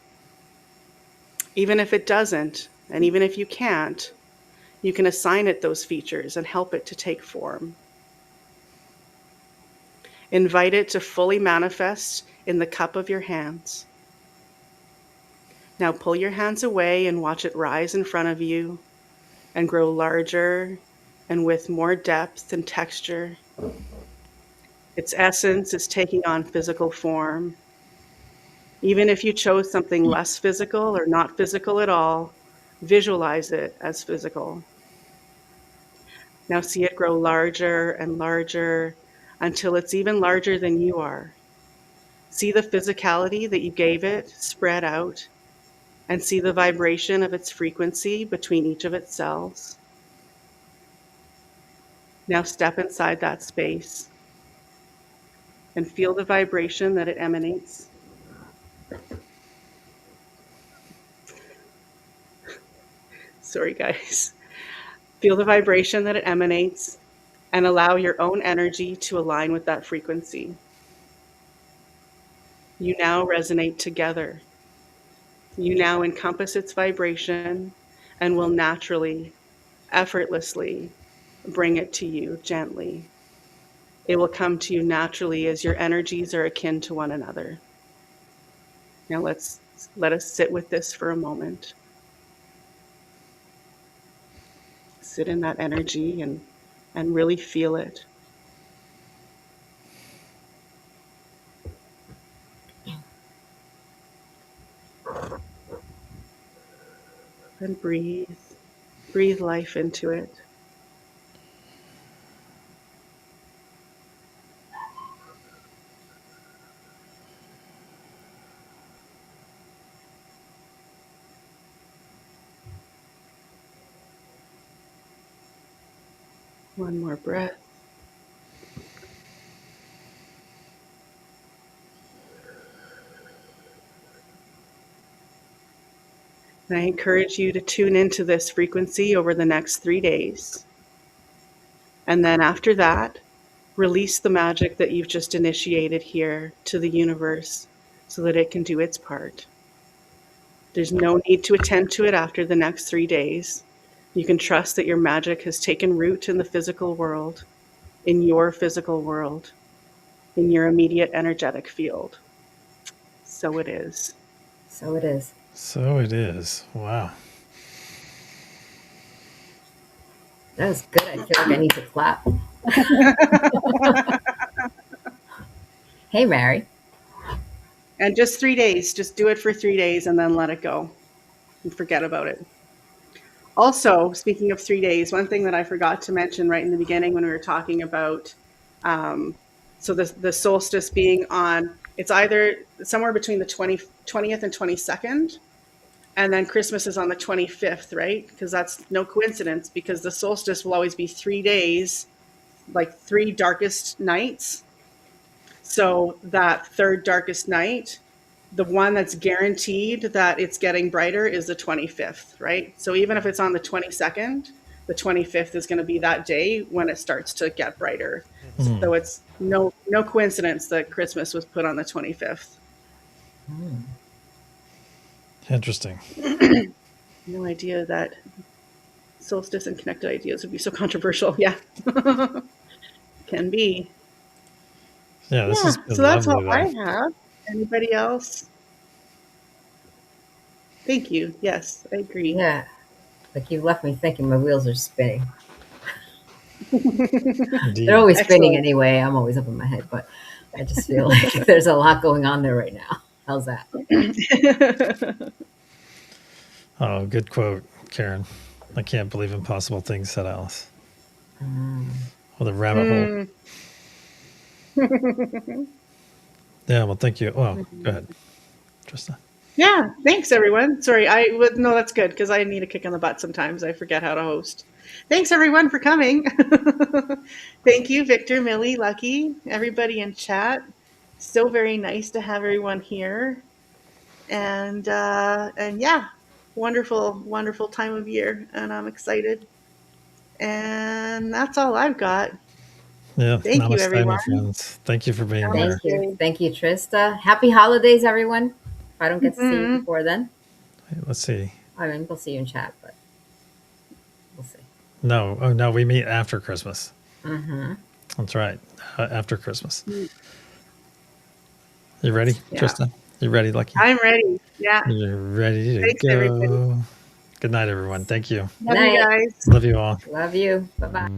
Even if it doesn't, and even if you can't, you can assign it those features and help it to take form. Invite it to fully manifest in the cup of your hands. Now pull your hands away and watch it rise in front of you and grow larger and with more depth and texture. Its essence is taking on physical form. Even if you chose something less physical or not physical at all, visualize it as physical. Now see it grow larger and larger until it's even larger than you are. See the physicality that you gave it spread out, and see the vibration of its frequency between each of its cells. Now step inside that space and feel the vibration that it emanates. Sorry, guys. Feel the vibration that it emanates and allow your own energy to align with that frequency. You now resonate together. You now encompass its vibration and will naturally, effortlessly bring it to you gently. It will come to you naturally as your energies are akin to one another. Now let us sit with this for a moment. Sit in that energy and really feel it. And breathe. Breathe life into it. One more breath. And I encourage you to tune into this frequency over the next 3 days. And then after that, release the magic that you've just initiated here to the universe so that it can do its part. There's no need to attend to it after the next 3 days. You can trust that your magic has taken root in the physical world, in your physical world, in your immediate energetic field. So it is. So it is. So it is. Wow. That was good. I feel like I need to clap. Hey, Mary. And just 3 days. Just do it for 3 days and then let it go and forget about it. Also, speaking of 3 days, one thing that I forgot to mention right in the beginning when we were talking about so the solstice being on, it's either somewhere between the 20th and 22nd, and then Christmas is on the 25th, right? Because that's no coincidence, because the solstice will always be 3 days, like 3 darkest nights. So that third darkest night, the one that's guaranteed that it's getting brighter is the 25th, right? So even if it's on the 22nd, the 25th is going to be that day when it starts to get brighter. So it's no coincidence that Christmas was put on the 25th. Interesting. No idea that solstice and connected ideas would be so controversial. Yeah. Can be. Yeah, this has been So that's lovely, all I though. have. Anybody else? Thank you. Yes, I agree. Yeah. Like you left me thinking my wheels are spinning. Indeed. They're always spinning Excellent. anyway. I'm always up in my head, but I just feel like there's a lot going on there right now. How's that? Oh, good quote, Karen. I can't believe impossible things, said Alice. With a rabbit hole. Yeah, well, thank you. Well, go ahead, Trista. Yeah, thanks everyone. Sorry, no, that's good because I need a kick in the butt sometimes. I forget how to host. Thanks everyone for coming. Thank you, Victor, Millie, Lucky, everybody in chat. So very nice to have everyone here, and yeah, wonderful time of year, and I'm excited. And that's all I've got. Yeah, Thank you, namaste, everyone. my friends. Thank you for being there. Thank you. Thank you, Trista. Happy holidays, everyone. If I don't get to see you before then. Let's see. I mean, we'll see you in chat, but we'll see. No, oh no, we meet after Christmas. Mm-hmm. That's right, after Christmas. You ready, Yeah. Trista? You ready, Lucky? I'm ready. Yeah. You're ready to Thanks, go. everybody. Good night, everyone. Thank you. Love you guys. Love you all. Love you. Bye-bye.